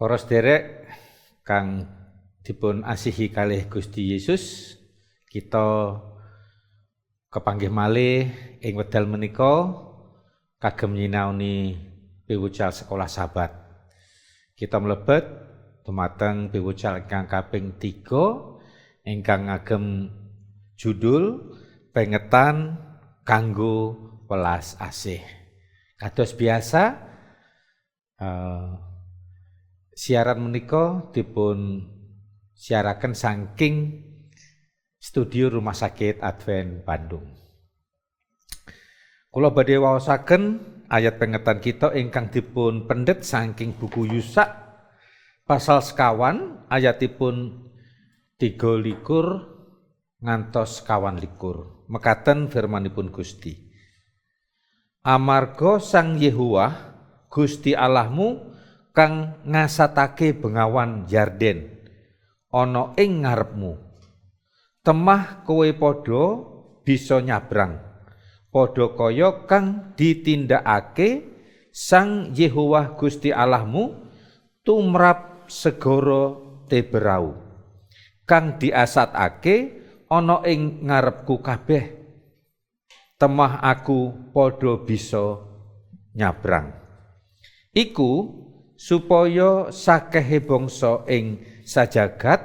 Para sederek kang dipun asihi kalih Gusti Yesus, kita kepanggih malih ing wekdal menika kagem nyinaoni piwucal sekolah Sabat. Kita mlebet dumateng piwucal ingkang kaping 3 ingkang ngagem judul pengetan kanggo welas asih. Kados biasa siaran menika dipun siaraken saking studio Rumah Sakit Advent Bandung. Kula badhe waosaken ayat pengetan kita ingkang dipun pendet saking buku Yusak pasal sekawan ayatipun 23 ngantos 21. Mekaten firmanipun Gusti. Amarga Sang Yehuwa Gusti Allahmu kang ngasatake bengawan Yarden ana ing ngarepmu. Temah kowe padha bisa nyabrang, padha kaya kang ditindakake Sang Yehuwa Gusti Allahmu tumrap segara Teberau, kang diasatake ana ing ngarepku kabeh. Temah aku padha bisa nyabrang. Iku supaya sakehe bangsa ing sajagat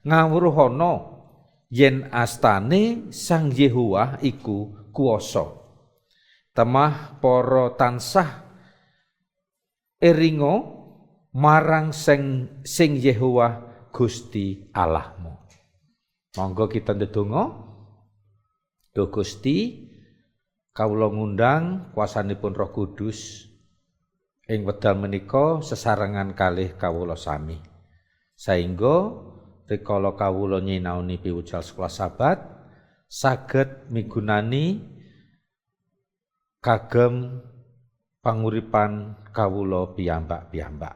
ngawruhana yen astane Sang Yehuwa iku kuwasa. Temah para tansah eringa marang sing Yehuwa Gusti Allahmu. Monggo kita ndedonga. Duh Gusti, kawula ngundang kuasanipun Roh Kudus ing wekdal menika sesarengan kalih kawula sami. Saengga rikala kawula nyinaoni piwucal sekolah Sabat saged migunani kagem panguripan kawula piyambak-piyambak.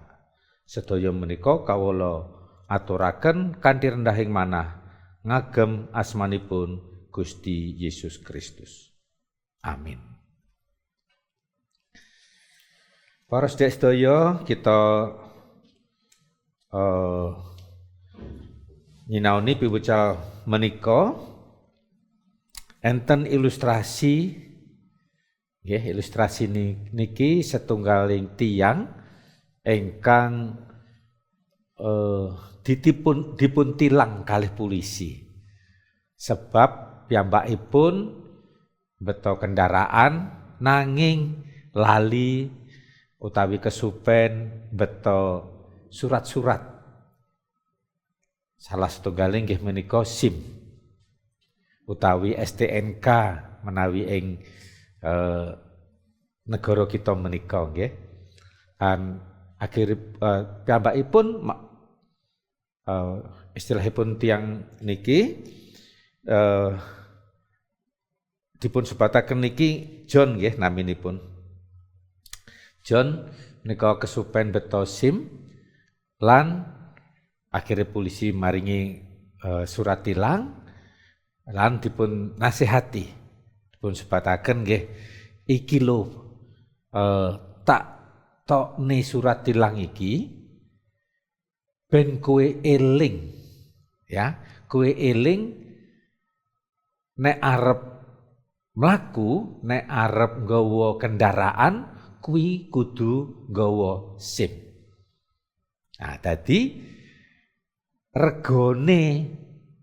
Sedaya menika kawula aturaken kanthi rendahing manah ngagem asmanipun Gusti Yesus Kristus. Amin. Para sedaya kita nyinaoni piwucal menika enten ilustrasi nggih, ilustrasi niki setunggaling tiyang ingkang dipun tilang kalih polisi sebab piyambakipun beto kendaraan nanging lali utawi kesupen beto surat-surat. Salah setunggaling nggih menika SIM utawi STNK menawi ing negara kita menika nggih. Dan akhir piyambakipun istilahipun tiyang niki dipun sebataken niki John nggih naminipun. John menika kesupen beto SIM lan akhirnya polisi maringi surat tilang lan dipun nasihati, dipun sebataken nggih iki lho tak tokne surat tilang iki ben kowe eling ya, kowe eling nek arep mlaku, nek arep nggawa kendaraan kuwi kudu nggawa SIM. Nah, dadi regane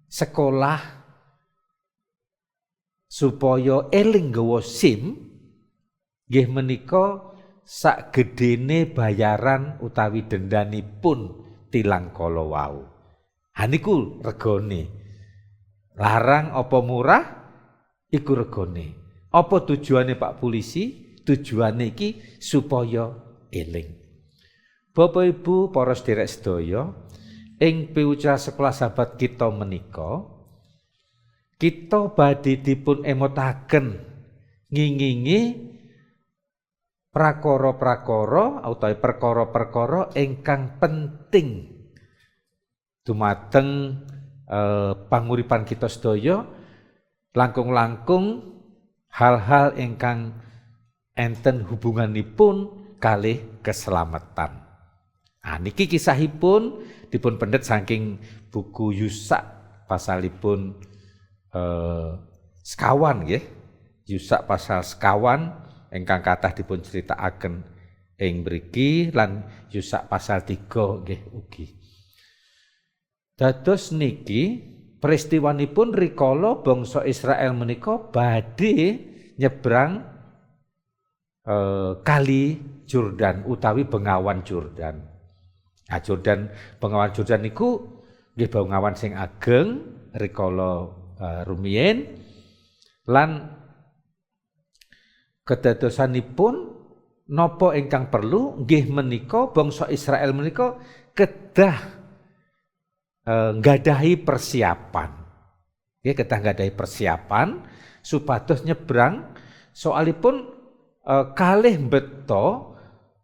sekolah supaya eling nggawa SIM nggih menika sak gedene bayaran utawi dendanipun tilang kala wau. Ha niku regane. Larang apa murah iku regane. Apa tujuane Pak Polisi? Tujuane iki supaya eling. Bapak Ibu para sedherek sedaya, ing piwucal sekolah Sabat kita menika kita badhe dipun emotaken ngingingi prakara-prakara utawi perkara-perkara ingkang penting dumateng panguripan kita sedaya, langkung-langkung hal-hal ingkang enten hubunganipun kalih keselamatan. Niki kisahipun dipun pendet saking buku Yusak pasalipun sekawan nggih. Yusak pasal sekawan ingkang kathah dipun critakaken ing mriki lan Yusak pasal 3 nggih ugi. Dados niki peristiwanipun rikala bangsa Israel menika badhe nyebrang kali Jordan utawi Bengawan Jordan. Bengawan Jordan niku nggih bengawan sing ageng rikala rumiyin lan kedadosanipun napa ingkang perlu nggih menika bangsa Israel menika kedah nggadahi persiapan. Nggih kedah nggadahi persiapan supados nyebrang soalipun kalih beto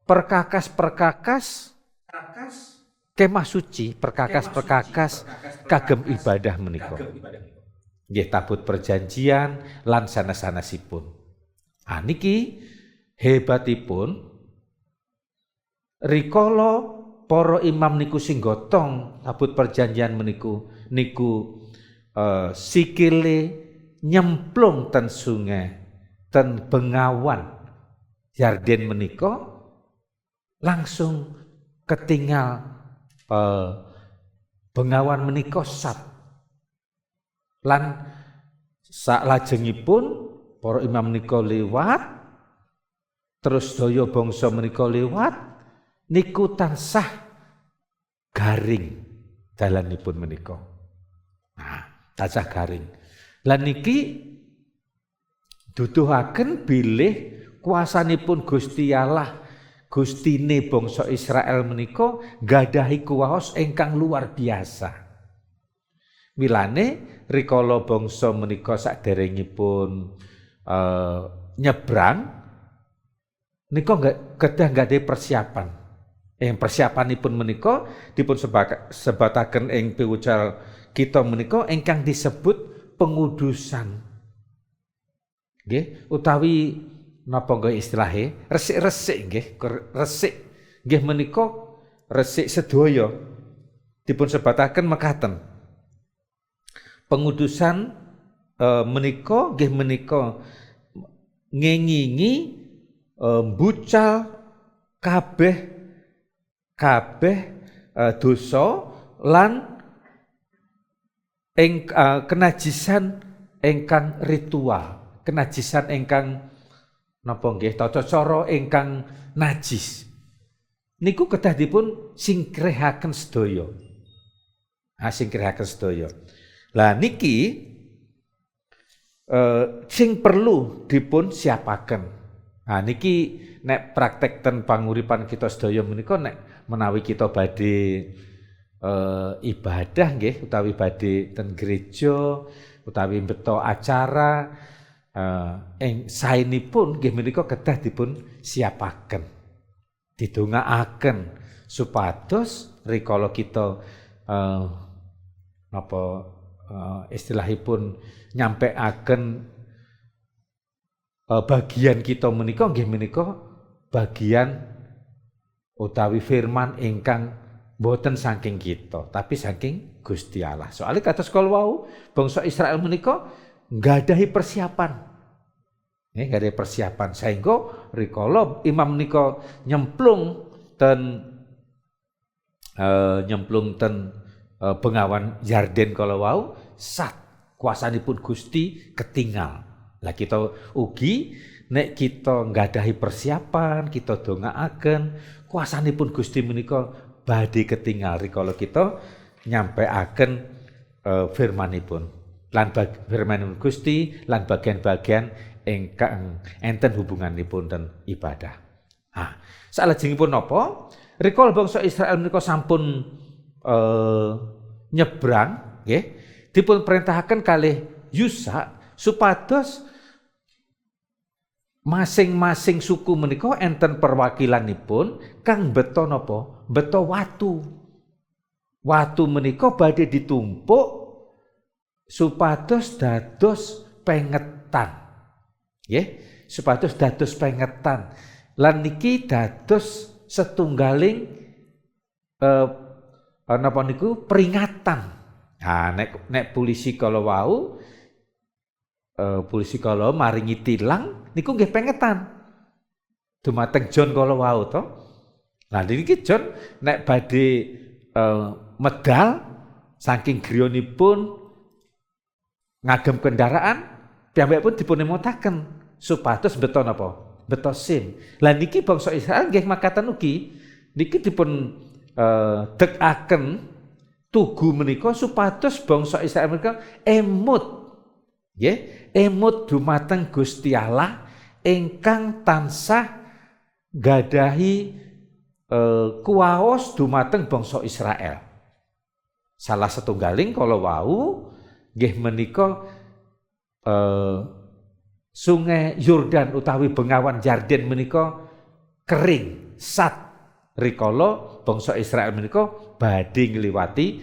perkakas kemah suci, perkakas kagem ibadah menika. Nggih tabut perjanjian lan sanes-sanesipun. Niki hebatipun rikala para imam niku sing gotong tabut perjanjian niku sikile nyemplung ten sungai ten Bengawan Yarden menika langsung ketinggal Bengawan menika sat lan saklajengipun para imam menika liwat terus daya bangsa menika liwat niku tansah garing dalanipun menika. Tansah garing. Lan niki duduhaken bilih kuasanipun Gusti Allah, Gustine bangsa Israel menika gadahi kuwaos ingkang luar biasa. Milane rikala bangsa menika saderengipun nyebrang nika kedah nggadahi persiapan. Persiapanipun menika dipun sebataken ing piwucal kita menika ingkang disebut pengudusan. Nggih, utawi napa nggih istilahe? Resik-resik nggih, resik. Nggih menika resik sedaya dipun sebataken mekaten. Pengudusan menika nggih menika ngengingi mbucal kabeh dosa lan kenajisan ingkang ritual, kenajisan ingkang napa nggih tata cara ingkang najis. Niku kedah dipun singkrehaken sedaya. Singkrehaken sedaya. Lah niki sing perlu dipun siapaken. Niki nek praktek ten panguripan kita sedaya menika nek menawi kita badhe ibadah nggih utawi badhe ten gereja utawi beto acara saenipun nggih menika kedah dipun siapaken didongaaken supados rikala kita istilahipun nyampekaken bagian kita menika nggih menika bagian utawi firman ingkang boten saking kita tapi saking Gusti Allah. Soalnya kados kala wau bangsa Israel menika nggadahi persiapan. Nggadahi persiapan sehingga rikala imam menika nyemplung ten Bengawan Yarden kala wau sat kuasanipun Gusti ketinggal. Lah kita ugi nek kita nggadahi persiapan, kita dongaaken kuasanipun Gusti menika badhe ketinggal rikala kita nyampekaken firmanipun. Lan firmanipun Gusti lan bagian-bagian ingkang enten hubunganipun ten ibadah. Salajengipun napa? Rikala bangsa Israel menika sampun nyebrang nggih, dipun perintahaken kalih Yusak supados masing-masing suku menika enten perwakilanipun kang beto napa? Beto watu. Watu menika badhe ditumpuk supados dados pengetan. Nggih, supados dados pengetan. Lan niki dados setunggaling napa niku peringatan. Nah, nek polisi kalau wau polisi kalau maringi tilang niku nggih pengetan. Dumateng John kalau wau to. Nah niki John nek badhe medal saking griyonipun ngagem kendaraan piyambakipun dipun emotaken supados beto napa? Beto SIM. Lah niki bangsa Israel nggih makaten ugi niki dipun dekaken tugu menika supados bangsa Israel menika emut. Nggih, emut dumateng Gusti Allah ingkang tansah gadahi kuwaos dumateng bangsa Israel. Salah setunggaling kala wau nggih menika Sungai Yordan utawi Bengawan Yarden menika kering sat rikala bangsa Israel menika badhe ngliwati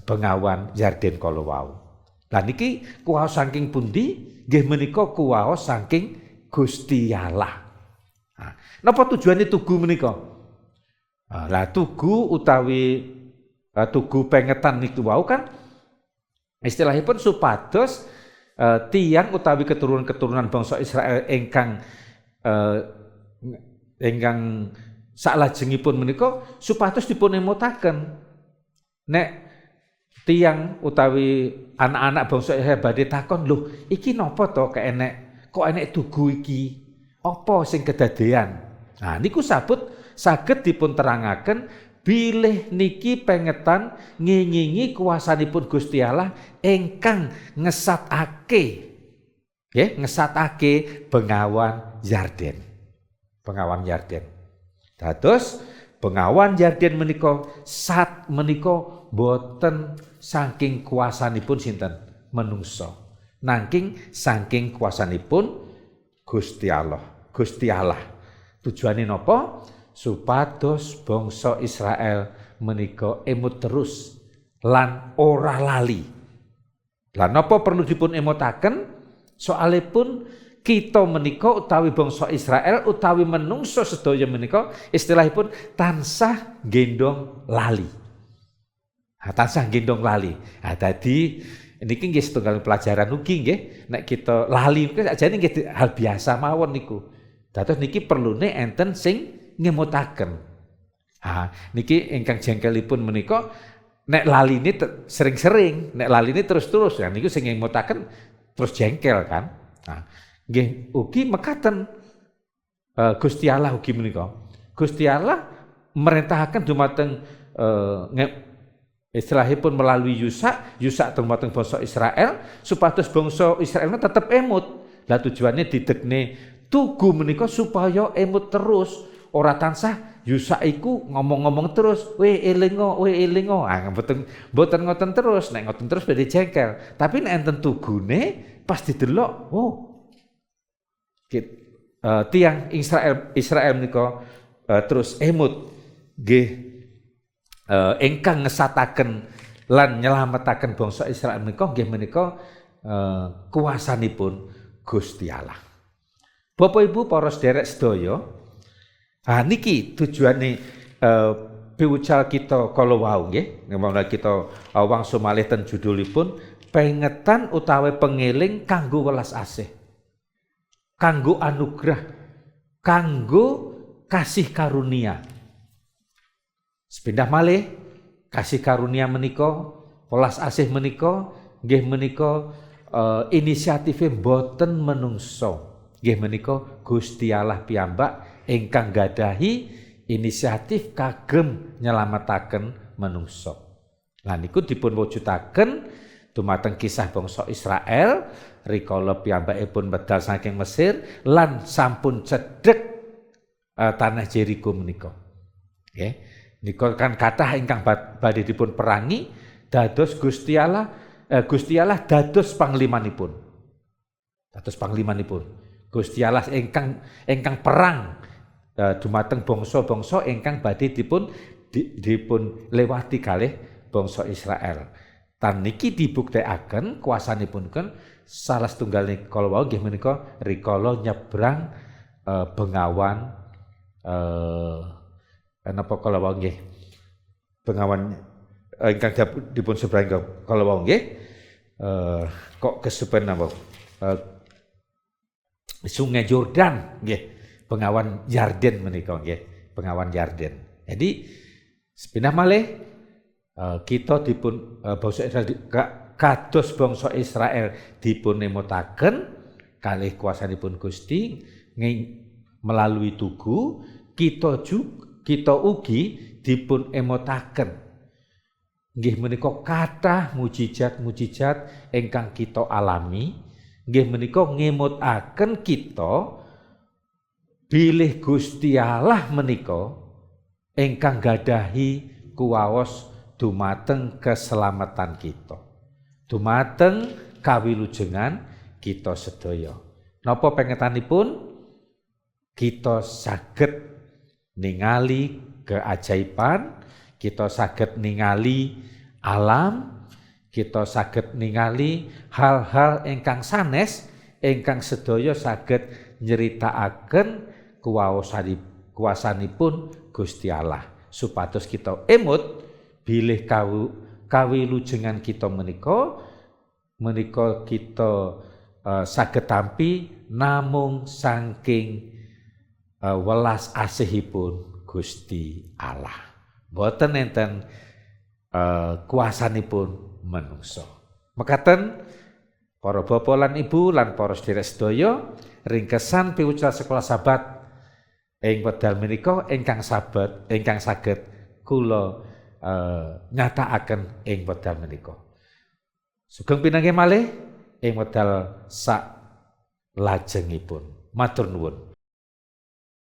Bengawan Yarden kala wau. Lah niki kuwaos saking pundi? Nggih menika kuwaos saking Gusti Allah. Nah, napa tujuane tugu menika? Lah tugu utawi tugu pengetan niku wau kan istilahipun supados tiyang utawi keturunan-keturunan bangsa Israel ingkang salajengipun menika supados dipun emutaken nek tiyang utawi anak-anak bangsa Israel badhe takon, lho iki napa to kok enek tugu iki? Apa sing kedadean? Nah niku saged dipun terangaken bilih niki pengetan ngingingi kuasanipun Gusti Allah ingkang ngesatake nggih ngesatake Bengawan Yarden. Bengawan Yarden. Dados Bengawan Yarden menika sat menika boten saking kuasanipun sinten menungsa, nanging saking kuasanipun Gusti Allah. Gusti Allah. Tujuane napa? Supados bangsa Israel menika emut terus lan ora lali. Lah napa perlu dipun emutaken? Soalipun kita menika utawi bangsa Israel utawi menungso sedaya menika istilahipun tansah gendong lali. Tansah gendong lali. Dadi niki nggih setunggal pelajaran ugi nggih nek kita lali niku sajane nggih hal biasa mawon niku. Dados niki perlune enten sing ngemutaken. Niki ingkang jengkelipun menika nek laline sering-sering, nek laline terus-terus ya niku sing ngemutaken terus jengkel kan. Nggih ugi mekaten Gusti Allah ugi menika. Gusti Allah merentahaken dumateng istilahipun melalui Yusa dumateng bangsa Israel supados bangsa Israel tetep emut. Lah tujuannya didekne tugu menika supaya emut terus, ora tansah Yusa iku ngomong-ngomong terus, we elingo. Mboten ngoten terus, nek ngoten terus badhe jengkel. Tapi nek enten tugune pas didelok, tiang Israel menika terus emut nggih ingkang ngesataken lan nyelametaken bangsa Israel menika kuasanipun Gusti Allah. Bapak Ibu para sederek sedaya, niki tujuane piwucal kita kala wau nggih, menawi kita wangsul malih ten judulipun pengetan utawi pengeling kanggo welas asih. Kanggo anugrah, kanggo kasih karunia. Sepindah malih kasih karunia menika, welas asih menika nggih menika inisiative boten menungso. Nggih menika Gusti Allah piyambak ingkang gadahi inisiatif kagem nyelametaken manungsa. Lah niku dipun wujudaken dumateng kisah bangsa Israel rikala piyambakipun medal saking Mesir lan sampun cedhek tanah Jeriko menika. Nggih. Nika kan kathah ingkang badhe dipun perangi dados Gusti Allah dados panglimanipun. Dados panglimanipun. Gusti Allah ingkang perang dumateng bangsa-bangsa ingkang badhe dipun lewati kalih bangsa Israel. Tan niki dibuktekaken kuasanipun kan salah setunggal kala wau nggih menika rikala nyebrang Bengawan Napa kala wau nggih bengawan ingkang dipun sebrang kala wau nggih kok kesupen napa Sungai Yordan nggih bengawan Yarden menika nggih bengawan Yarden. Jadi sepindah malih kita dipun bangsa Israel kados bangsa Israel dipun nemutaken kalih kuasanipun Gusti melalui tugu kita ugi dipun emutaken nggih menika kathah mujizat ingkang kita alami nggih menika ngemutaken kita bilih Gusti Allah menika ingkang gadahi kuwaos dumateng keselamatan kita dumateng kawilujengan kita sedaya. Napa pengetanipun kita saged ningali keajaiban, kita saged ningali alam, kita saged ningali hal-hal ingkang sanes ingkang sedaya saged nyeritakaken kuwasanipun Gusti Allah supados kita emut bilih kawilujengan kita menika kita saged tampi namung saking welas asihipun Gusti Allah. Boten enten kuasanipun manungsa. Mekaten para bapak lan ibu lan para sedherek sedaya ringkesan piwucal sekolah sahabat ing wekdal menika ingkang saged kula nyatakaken ing wekdal menika. Sugeng pinanggih malih ing wekdal sak lajengipun. Matur nuwun.